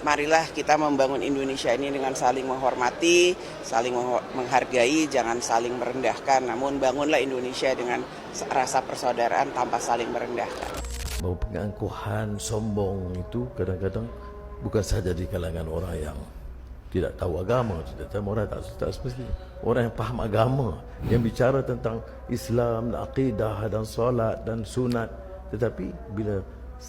marilah kita membangun Indonesia ini dengan saling menghormati, saling menghargai, jangan saling merendahkan. Namun bangunlah Indonesia dengan rasa persaudaraan tanpa saling merendahkan. Bahwa pengangkuhan, sombong itu kadang-kadang bukan saja di kalangan orang yang tidak tahu agama, orang tak semestinya. Orang yang paham agama, yang bicara tentang Islam, akidah dan solat dan sunat. Tetapi bila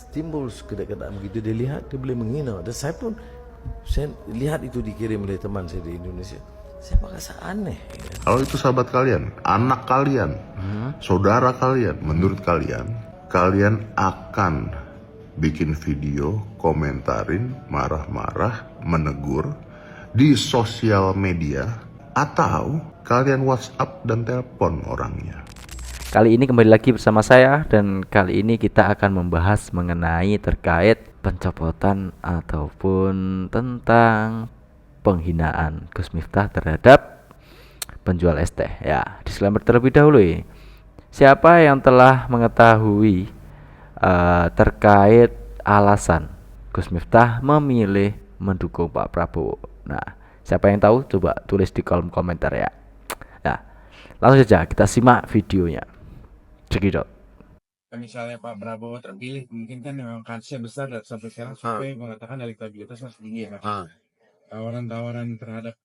timbul kedekatan begitu, dia lihat, dia boleh menghina. Dan saya lihat itu dikirim oleh teman saya di Indonesia. Saya merasa aneh. Kalau itu sahabat kalian, anak kalian, saudara kalian, menurut kalian akan bikin video, komentarin, marah-marah, menegur di sosial media, atau kalian WhatsApp dan telepon orangnya? Kali ini kembali lagi bersama saya, dan kali ini kita akan membahas mengenai terkait pencopotan ataupun tentang penghinaan Gus Miftah terhadap penjual es teh. Ya, disclaimer terlebih dahulu ya. Siapa yang telah mengetahui terkait alasan Gus Miftah memilih mendukung Pak Prabowo? Nah, siapa yang tahu coba tulis di kolom komentar ya. Nah, langsung saja kita simak videonya. Cekidot. Misalnya Pak Prabowo terpilih, mungkin kan memang kansnya besar dan sampai sekarang survei mengatakan elektabilitas masih tinggi ya Pak. Tawaran-tawaran terhadap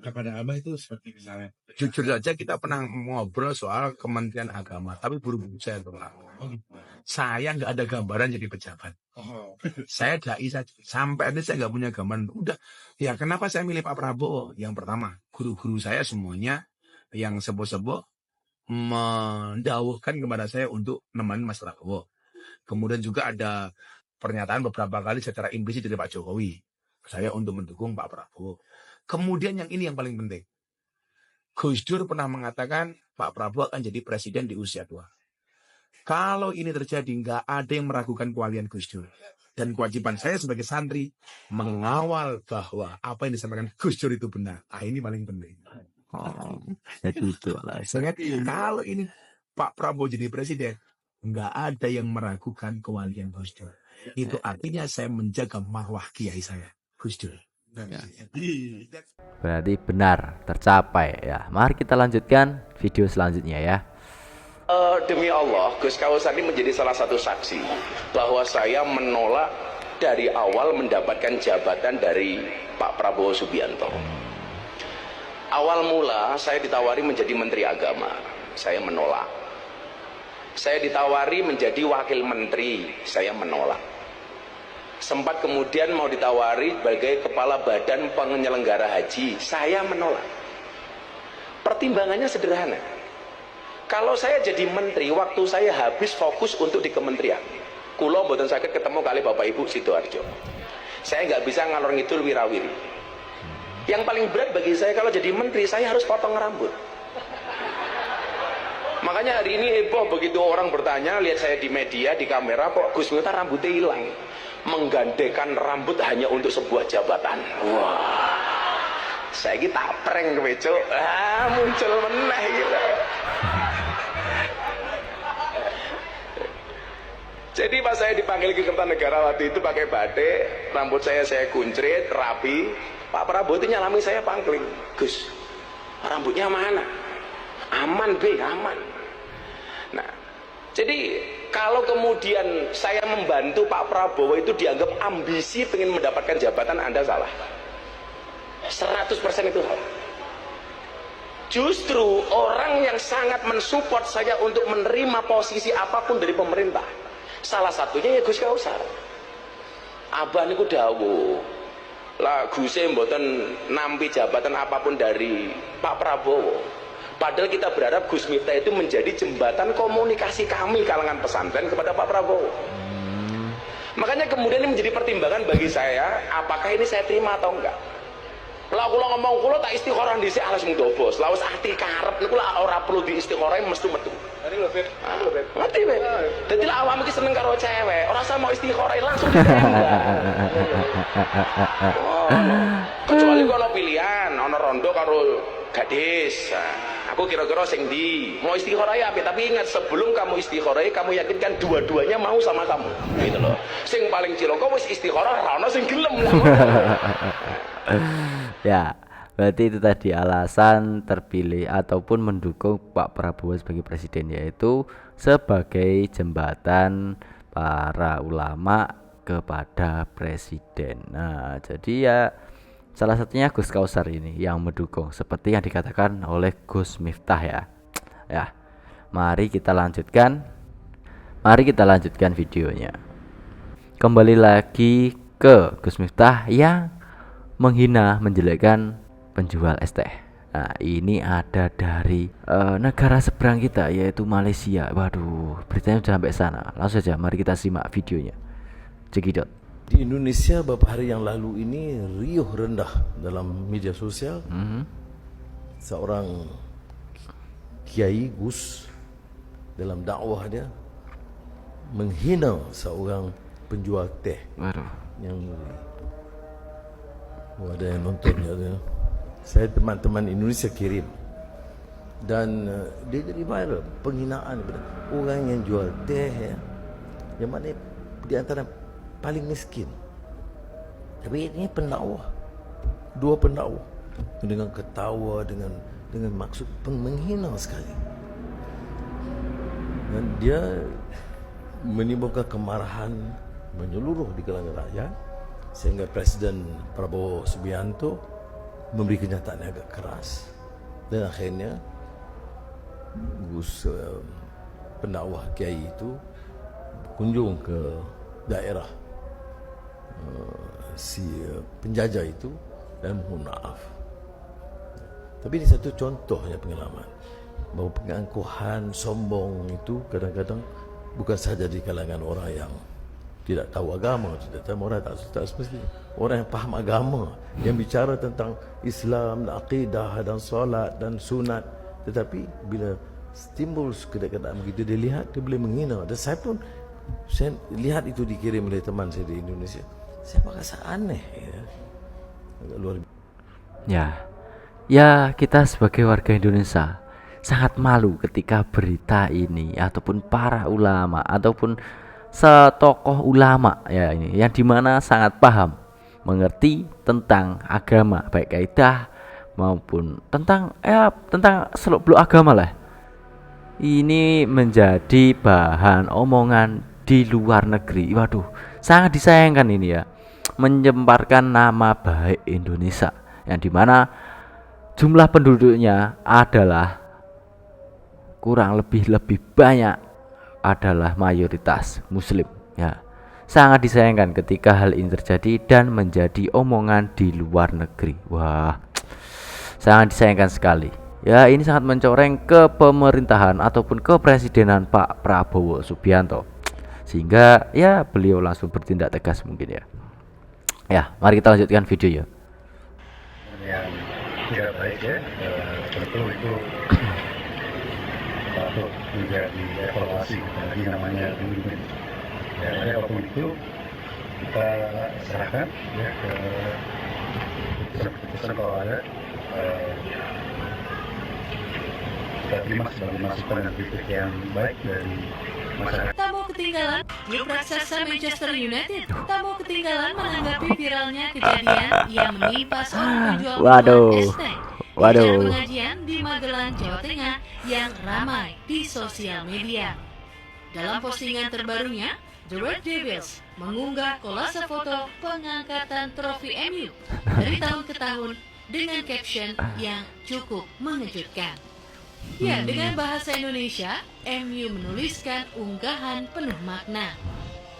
kepada Abah itu seperti misalnya. Jujur saja kita pernah ngobrol soal Kementerian Agama, tapi buru-buru saya tolak. Saya nggak ada gambaran jadi pejabat. Saya dai saja. Sampai ini saya nggak punya gambaran. Udah, ya kenapa saya milih Pak Prabowo? Yang pertama, guru-guru saya semuanya yang sepuh-sepuh mendawuhkan kepada saya untuk nemenin Mas Prabowo. Kemudian juga ada pernyataan beberapa kali secara implisit dari Pak Jokowi, saya untuk mendukung Pak Prabowo. Kemudian yang ini yang paling penting, Gus Dur pernah mengatakan Pak Prabowo akan jadi presiden di usia tua. Kalau ini terjadi, nggak ada yang meragukan keahlian Gus Dur. Dan kewajiban saya sebagai santri mengawal bahwa apa yang disampaikan Gus Dur itu benar. Ini paling penting. Jadi itu lah. Kalau ini Pak Prabowo jadi presiden, nggak ada yang meragukan keahlian Gus Dur. Itu artinya saya menjaga marwah kiai saya, Gus Dur. Berarti benar tercapai ya. Mari kita lanjutkan video selanjutnya ya. Demi Allah, Gus Kausar ini menjadi salah satu saksi bahwa saya menolak dari awal mendapatkan jabatan dari Pak Prabowo Subianto. Awal mula saya ditawari menjadi Menteri Agama, saya menolak. Saya ditawari menjadi Wakil Menteri, saya menolak. Sempat kemudian mau ditawari sebagai Kepala Badan Penyelenggara Haji, saya menolak. Pertimbangannya sederhana. Kalau saya jadi menteri, waktu saya habis fokus untuk di kementerian. Kulo mboten sakit ketemu kali Bapak Ibu Sidoarjo. Saya nggak bisa ngalor ngidul wirawiri. Yang paling berat bagi saya kalau jadi menteri, saya harus potong rambut. Makanya hari ini heboh begitu orang bertanya, lihat saya di media, di kamera, kok Gus Miftah rambutnya hilang. Menggandekan rambut hanya untuk sebuah jabatan. Wah, saya kita prank keweco, muncul meneh gitu. Jadi pas saya dipanggil ke Kertanegara waktu itu pakai batik, rambut saya kuncrit, rapi. Pak Prabowo itu nyalami saya pangkling. Gus, rambutnya mana? Aman be, aman. Nah, jadi kalau kemudian saya membantu Pak Prabowo itu dianggap ambisi pengen mendapatkan jabatan, Anda salah. 100% itu salah. Justru orang yang sangat mensupport saya untuk menerima posisi apapun dari pemerintah, salah satunya ya Gus Kausar. Abah niku dawuh, lah Guse mboten nampi jabatan apapun dari Pak Prabowo. Padahal kita berharap Gus Miftah itu menjadi jembatan komunikasi kami kalangan pesantren kepada Pak Prabowo. Makanya kemudian ini menjadi pertimbangan bagi saya, apakah ini saya terima atau enggak. Lah kula ngomong kula tak istikharah dhisik alas mudhofos. Lah wis ati karep niku lah ora perlu diistikharah mesti metu. Ngerti lho, Bet. Ngerti, Bet. Dadi lah awakmu iki seneng karo cewek, ora usah mau istikharah langsung ditembak. Kecuali kalau pilihan ana rondo karo gadis. Nah, aku kira-kira sing di mau istikharah ya, tapi ingat sebelum kamu istikharah kamu yakinkan dua-duanya mau sama kamu gitu loh. Sing paling cilaka wis istikharah ra ono sing gelem lah. Ya, berarti itu tadi alasan terpilih ataupun mendukung Pak Prabowo sebagai presiden, yaitu sebagai jembatan para ulama kepada presiden. Nah, jadi ya salah satunya Gus Kausar ini yang mendukung seperti yang dikatakan oleh Gus Miftah ya. Ya, mari kita lanjutkan videonya. Kembali lagi ke Gus Miftah yang menghina, menjelekkan penjual es teh. Nah, ini ada dari negara seberang kita, yaitu Malaysia. Waduh, beritanya sudah sampai sana. Langsung saja mari kita simak videonya. Cekidot. Di Indonesia beberapa hari yang lalu ini riuh rendah dalam media sosial. Seorang Kiai Gus dalam dakwah dia menghina seorang penjual teh. Waduh. Yang ada yang nonton ya. Saya teman-teman Indonesia kirim. Dan dia jadi viral penghinaan kepada orang yang jual teh ya. Yang mana di antara paling miskin. Tapi ini pendakwah. Dua pendakwah dengan ketawa, dengan maksud menghina sekali. Dan dia menimbulkan kemarahan menyeluruh di kalangan rakyat, sehingga Presiden Prabowo Subianto memberi kenyataan yang agak keras. Dan akhirnya Gus pendakwah Kiai itu berkunjung ke daerah si penjajah itu dan mohon maaf. Tapi ini satu contohnya pengalaman bahwa pengangkuhan sombong itu kadang-kadang bukan saja di kalangan orang yang tidak tahu agama, tidak tahu orang tak semestinya. Orang yang paham agama, yang bicara tentang Islam, akidah dan solat dan sunat, tetapi bila timbul kedekatan begitu dia lihat, dia boleh menghina. Dan saya lihat itu dikirim oleh teman saya di Indonesia. Saya merasa aneh ya. Agak luar biasa. Ya kita sebagai warga Indonesia sangat malu ketika berita ini ataupun para ulama ataupun setokoh ulama ya ini yang dimana sangat paham mengerti tentang agama, baik kaidah maupun tentang seluk-beluk agama lah, ini menjadi bahan omongan di luar negeri. Waduh, sangat disayangkan ini ya, menyemparkan nama baik Indonesia yang dimana jumlah penduduknya adalah kurang lebih banyak adalah mayoritas muslim ya. Sangat disayangkan ketika hal ini terjadi dan menjadi omongan di luar negeri. Wah, sangat disayangkan sekali ya. Ini sangat mencoreng ke pemerintahan ataupun kepresidenan Pak Prabowo Subianto, sehingga ya beliau langsung bertindak tegas mungkin ya. Ya, mari kita lanjutkan video ya. Yang tidak baik ya, tentu itu patut juga dievaluasi, lagi namanya pemimpin. Ya, jadi apapun itu kita serahkan ya ke keputusan kalau ada, kita terima sebagai masukan dan kritik yang baik dari masyarakat. Tak mau ketinggalan, klub raksasa Manchester United tak mau ketinggalan menanggapi viralnya kejadian yang menimpa seorang penjual minuman es teh di pengajian di Magelang, Jawa Tengah yang ramai di sosial media. Dalam postingan terbarunya, The Red Devils mengunggah kolase foto pengangkatan trofi MU dari tahun ke tahun dengan caption yang cukup mengejutkan. Ya, dengan bahasa Indonesia, MU menuliskan unggahan penuh makna.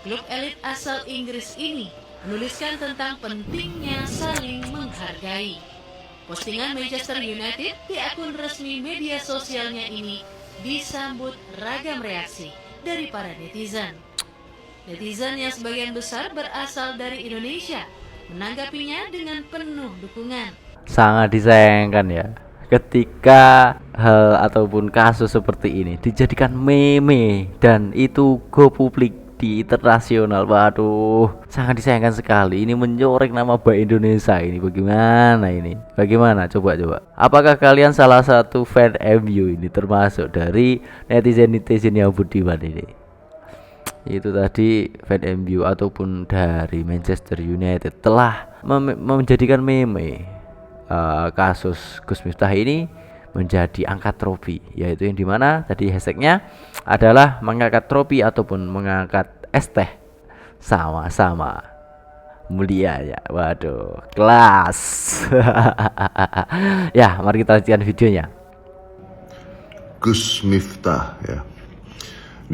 Klub elit asal Inggris ini menuliskan tentang pentingnya saling menghargai. Postingan Manchester United di akun resmi media sosialnya ini disambut ragam reaksi dari para netizen. Netizen yang sebagian besar berasal dari Indonesia menanggapinya dengan penuh dukungan. Sangat disayangkan ya ketika hal ataupun kasus seperti ini dijadikan meme dan itu go publik di internasional. Waduh, sangat disayangkan sekali. Ini mencoreng nama baik Indonesia ini. Bagaimana ini? Bagaimana? Coba. Apakah kalian salah satu fan MU ini, termasuk dari netizen yang budiman ini? Itu tadi fan MU ataupun dari Manchester United telah menjadikan meme kasus Gus Miftah ini menjadi angkat trofi, yaitu yang dimana tadi hashtagnya adalah mengangkat trofi ataupun mengangkat es teh sama-sama mulia ya. Waduh, kelas. Ya, mari kita lanjutkan videonya. Gus Miftah ya.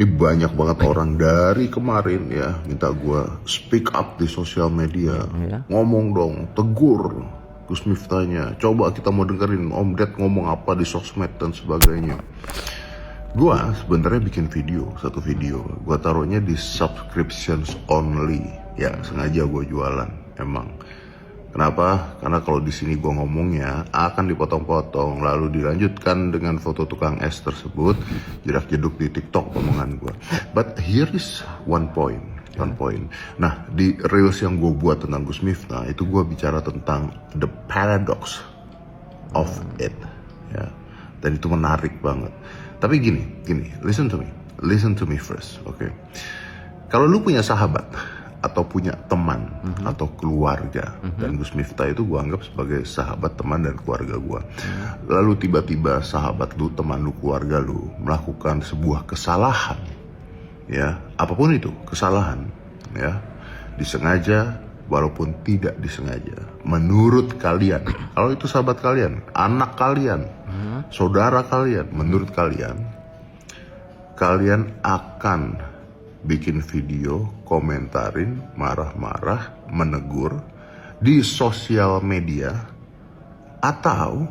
Ini banyak banget orang dari kemarin ya minta gue speak up di sosial media, ngomong dong, tegur Gus Miftahnya. Coba kita mau dengerin Om Ded ngomong apa di sosmed dan sebagainya. Gua sebenarnya bikin satu video. Gua taruhnya di subscriptions only. Ya, sengaja gua jualan emang. Kenapa? Karena kalau di sini gua ngomongnya akan dipotong-potong lalu dilanjutkan dengan foto tukang es tersebut, jedak-jeduk di TikTok omongan gua. But here is one point. Nah, di reels yang gue buat tentang Gus Miftah itu gue bicara tentang the paradox of it ya. Dan itu menarik banget. Tapi gini, listen to me first, oke? Kalau lu punya sahabat atau punya teman atau keluarga, dan Gus Miftah itu gue anggap sebagai sahabat, teman, dan keluarga gue. Lalu tiba-tiba sahabat lu, teman lu, keluarga lu melakukan sebuah kesalahan, ya, apapun itu kesalahan, ya, disengaja walaupun tidak disengaja. Menurut kalian, kalau itu sahabat kalian, anak kalian, saudara kalian, menurut kalian akan bikin video, komentarin, marah-marah, menegur di sosial media, atau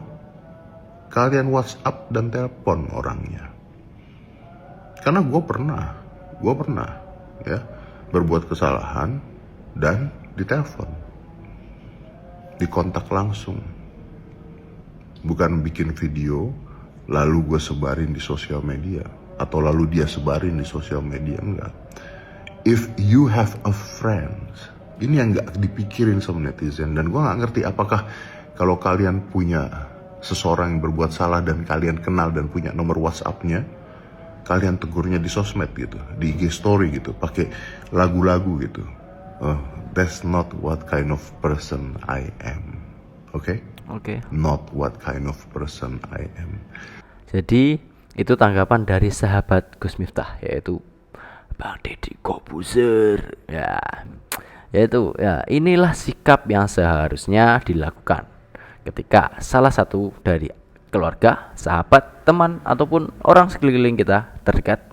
kalian WhatsApp dan telepon orangnya? Karena gue pernah ya berbuat kesalahan dan ditelepon, dikontak langsung, bukan bikin video lalu gue sebarin di sosial media atau lalu dia sebarin di sosial media. Enggak. If you have a friend, ini yang nggak dipikirin sama netizen. Dan gue nggak ngerti apakah kalau kalian punya seseorang yang berbuat salah dan kalian kenal dan punya nomor WhatsApp-nya, kalian tegurnya di sosmed gitu, di IG story gitu, pakai lagu-lagu gitu. That's not what kind of person I am. Oke? Not what kind of person I am. Jadi itu tanggapan dari sahabat Gus Miftah, yaitu Bang Deddy Corbuzier. Yaitu inilah sikap yang seharusnya dilakukan ketika salah satu dari keluarga, sahabat, teman, ataupun orang sekeliling kita terdekat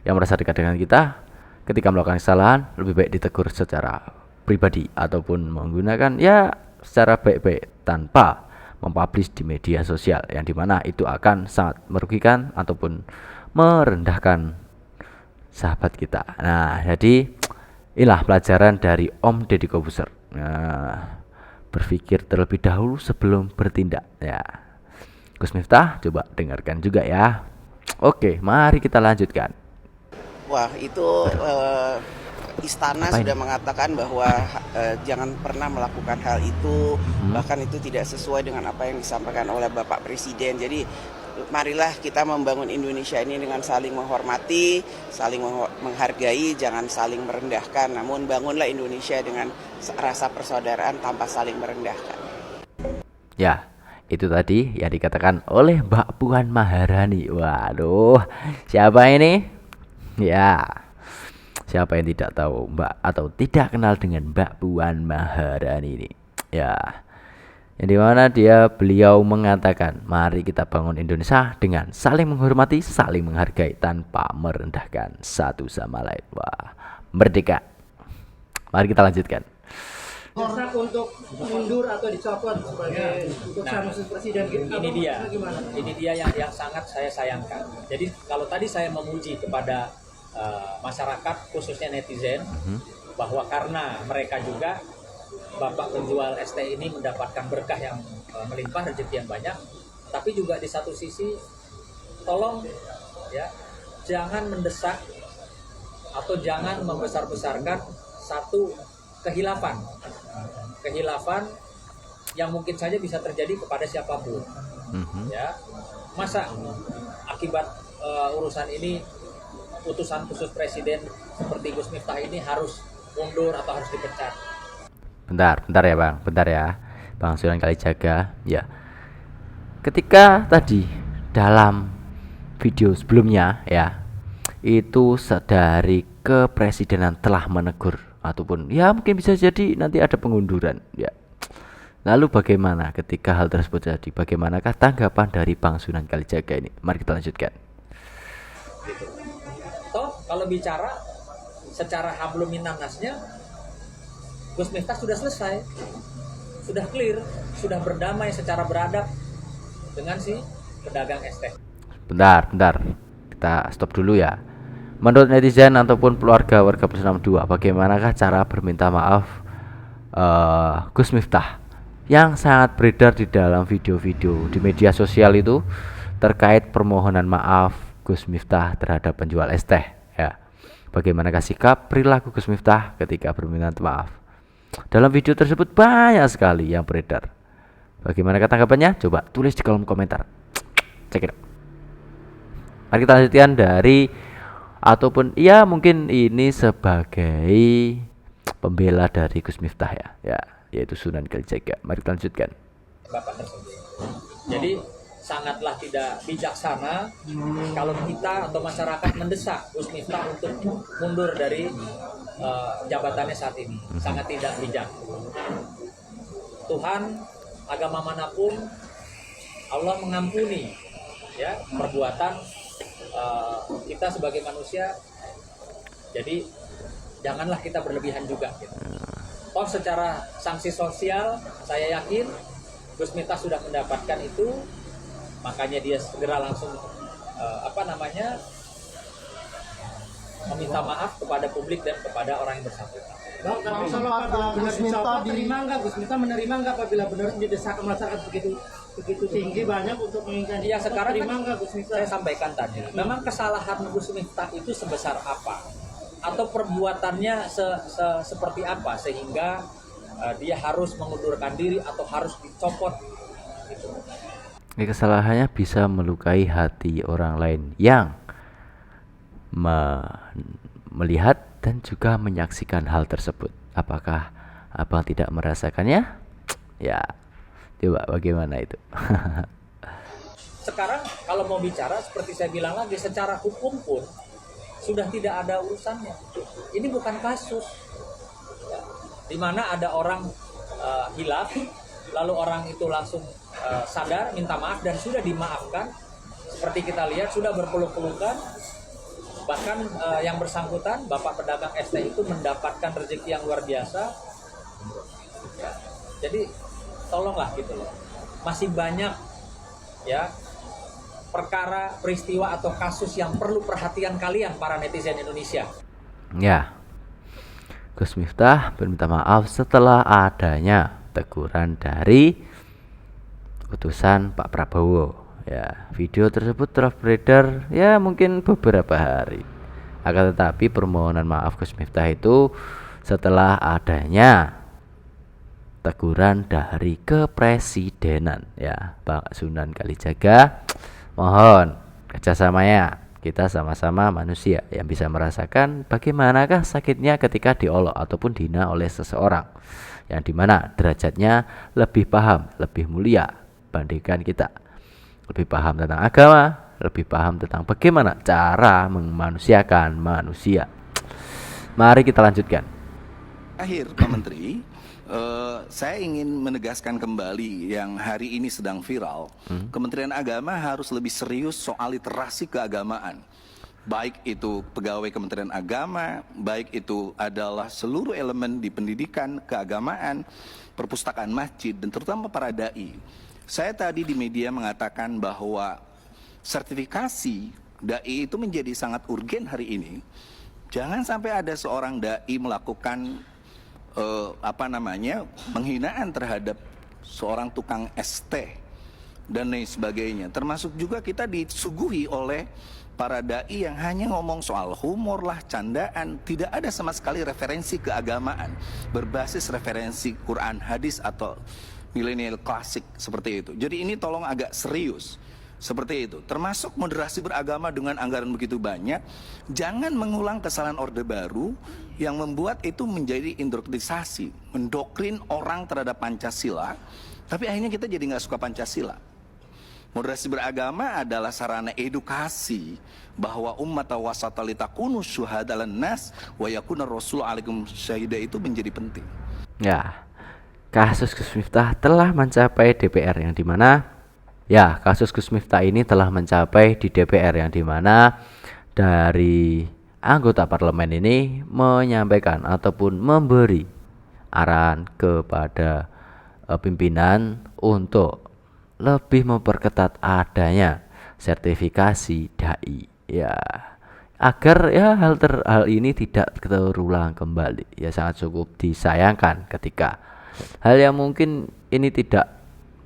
yang merasa dekat dengan kita, ketika melakukan kesalahan lebih baik ditegur secara pribadi ataupun menggunakan secara baik-baik tanpa mempublish di media sosial, yang dimana itu akan sangat merugikan ataupun merendahkan sahabat kita. Nah, jadi inilah pelajaran dari Om Deddy Corbuzier. Berpikir terlebih dahulu sebelum bertindak ya. Gus Miftah, coba dengarkan juga ya. Oke, mari kita lanjutkan. Wah, itu istana sudah mengatakan bahwa jangan pernah melakukan hal itu, bahkan itu tidak sesuai dengan apa yang disampaikan oleh Bapak Presiden. Jadi marilah kita membangun Indonesia ini dengan saling menghormati, saling menghargai, jangan saling merendahkan. Namun bangunlah Indonesia dengan rasa persaudaraan tanpa saling merendahkan. Ya, itu tadi yang dikatakan oleh Mbak Puan Maharani. Waduh, siapa ini? Ya, siapa yang tidak tahu Mbak atau tidak kenal dengan Mbak Puan Maharani ini? Ya, yang dimana beliau mengatakan, mari kita bangun Indonesia dengan saling menghormati, saling menghargai tanpa merendahkan satu sama lain. Wah, merdeka. Mari kita lanjutkan. Desak untuk mundur atau dicopot sebagai utusan presiden gitu. Ini dia yang sangat saya sayangkan. Jadi kalau tadi saya memuji kepada masyarakat khususnya netizen bahwa karena mereka juga Bapak penjual ST ini mendapatkan berkah yang melimpah, rezeki yang banyak, tapi juga di satu sisi tolong ya jangan mendesak atau jangan membesar-besarkan satu kehilafan yang mungkin saja bisa terjadi kepada siapapun. Ya, masa akibat urusan ini utusan khusus presiden seperti Gus Miftah ini harus mundur atau harus dipecat? Bentar ya Bang, bentar ya Bang Sunan Kalijaga. Ya, ketika tadi dalam video sebelumnya ya, itu dari kepresidenan telah menegur ataupun ya mungkin bisa jadi nanti ada pengunduran ya. Lalu bagaimana ketika hal tersebut jadi? Bagaimanakah tanggapan dari Bang Sunan Kalijaga ini? Mari kita lanjutkan. Gitu. Toh kalau bicara secara hablum minan nasnya, Gus Miftah sudah selesai, sudah clear, sudah berdamai secara beradab dengan si pedagang es teh. Bentar, kita stop dulu ya. Menurut netizen ataupun warga plus 62, bagaimanakah cara berminta maaf Gus Miftah yang sangat beredar di dalam video-video di media sosial itu terkait permohonan maaf Gus Miftah terhadap penjual es teh ya. Bagaimanakah sikap perilaku Gus Miftah ketika berminta maaf? Dalam video tersebut banyak sekali yang beredar. Bagaimanakah tanggapannya? Coba tulis di kolom komentar. Cek it out. Mari kita lanjutkan dari ataupun ya mungkin ini sebagai pembela dari Gus Miftah ya, yaitu Sunan Kalijaga. Mari kita lanjutkan. Bapak tersebut. Jadi sangatlah tidak bijaksana kalau kita atau masyarakat mendesak Gus Miftah untuk mundur dari jabatannya saat ini. Sangat tidak bijak. Tuhan, agama manapun, Allah mengampuni ya perbuatan kita sebagai manusia. Jadi janganlah kita berlebihan juga gitu. Toh secara sanksi sosial saya yakin Gus Miftah sudah mendapatkan itu, makanya dia segera langsung meminta maaf kepada publik dan kepada orang yang bersangkutan. Bang, kalau benar dicopot, Gus Miftah menerima nggak apabila benar didesak masyarakat begitu tinggi banyak untuk menginginkan? Ya sekarang kan Gus Miftah? saya sampaikan tadi, memang kesalahan Gus Miftah itu sebesar apa? Atau perbuatannya seperti apa sehingga dia harus mengundurkan diri atau harus dicopot gitu. Kesalahannya bisa melukai hati orang lain yang melihat dan juga menyaksikan hal tersebut. Apakah Abang tidak merasakannya? Ya, coba bagaimana itu? Sekarang kalau mau bicara seperti saya bilang lagi, secara hukum pun sudah tidak ada urusannya. Ini bukan kasus di mana ada orang hilaf, lalu orang itu langsung sadar, minta maaf dan sudah dimaafkan. Seperti kita lihat sudah berpeluk-pelukan. Bahkan yang bersangkutan, Bapak pedagang es teh itu mendapatkan rezeki yang luar biasa. Ya, jadi tolonglah gitu loh. Masih banyak ya perkara, peristiwa atau kasus yang perlu perhatian kalian para netizen Indonesia. Ya, Gus Miftah berminta maaf setelah adanya teguran dari utusan Pak Prabowo. Ya, video tersebut telah beredar ya mungkin beberapa hari. Akan tetapi permohonan maaf Gus Miftah itu setelah adanya teguran dari kepresidenan ya, Pak Sunan Kalijaga. Mohon kerjasamanya, kita sama-sama manusia yang bisa merasakan bagaimanakah sakitnya ketika diolok ataupun dihina oleh seseorang yang dimana derajatnya lebih paham, lebih mulia bandingkan kita, lebih paham tentang agama, lebih paham tentang bagaimana cara memanusiakan manusia. Mari kita lanjutkan. Akhir Pak Menteri, saya ingin menegaskan kembali yang hari ini sedang viral. Kementerian Agama harus lebih serius soal literasi keagamaan. Baik itu pegawai Kementerian Agama, baik itu adalah seluruh elemen di pendidikan, keagamaan, perpustakaan masjid, dan terutama para da'i. Saya tadi di media mengatakan bahwa sertifikasi da'i itu menjadi sangat urgen hari ini. Jangan sampai ada seorang da'i melakukan penghinaan terhadap seorang tukang es teh dan lain sebagainya. Termasuk juga kita disuguhi oleh para dai yang hanya ngomong soal humor lah, candaan, tidak ada sama sekali referensi keagamaan berbasis referensi Quran, hadis atau milenial klasik seperti itu. Jadi ini tolong agak serius seperti itu. Termasuk moderasi beragama dengan anggaran begitu banyak, jangan mengulang kesalahan Orde Baru yang membuat itu menjadi indoktrinasi, mendoktrin orang terhadap Pancasila, tapi akhirnya kita jadi nggak suka Pancasila. Moderasi beragama adalah sarana edukasi bahwa umat wasata litakunu syuhadalan nas wa yakuna rasul alaikum syahida itu menjadi penting. Ya, kasus Gus Miftah telah mencapai DPR yang dimana kasus Gus Miftah ini telah mencapai di DPR yang dimana dari anggota parlemen ini menyampaikan ataupun memberi arahan kepada pimpinan untuk lebih memperketat adanya sertifikasi dai, ya, agar ya hal ini tidak terulang kembali. Ya, sangat cukup disayangkan ketika hal yang mungkin ini tidak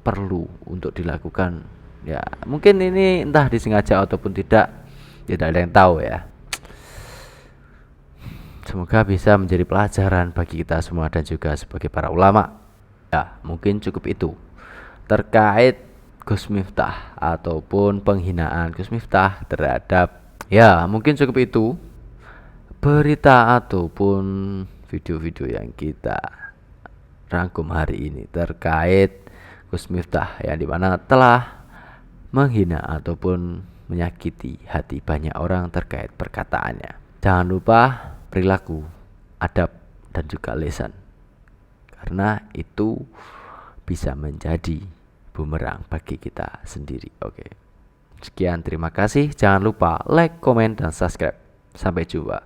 perlu untuk dilakukan. Ya, mungkin ini entah disengaja ataupun tidak ada yang tahu ya. Semoga bisa menjadi pelajaran bagi kita semua dan juga sebagai para ulama. Ya, mungkin cukup itu terkait Gus Miftah ataupun penghinaan Gus Miftah terhadap, ya mungkin cukup itu berita ataupun video-video yang kita rangkum hari ini terkait Gus Miftah yang dimana telah menghina ataupun menyakiti hati banyak orang terkait perkataannya. Jangan lupa perilaku, adab dan juga lisan, karena itu bisa menjadi bumerang bagi kita sendiri. Oke. Sekian, terima kasih. Jangan lupa like, komen, dan subscribe. Sampai jumpa.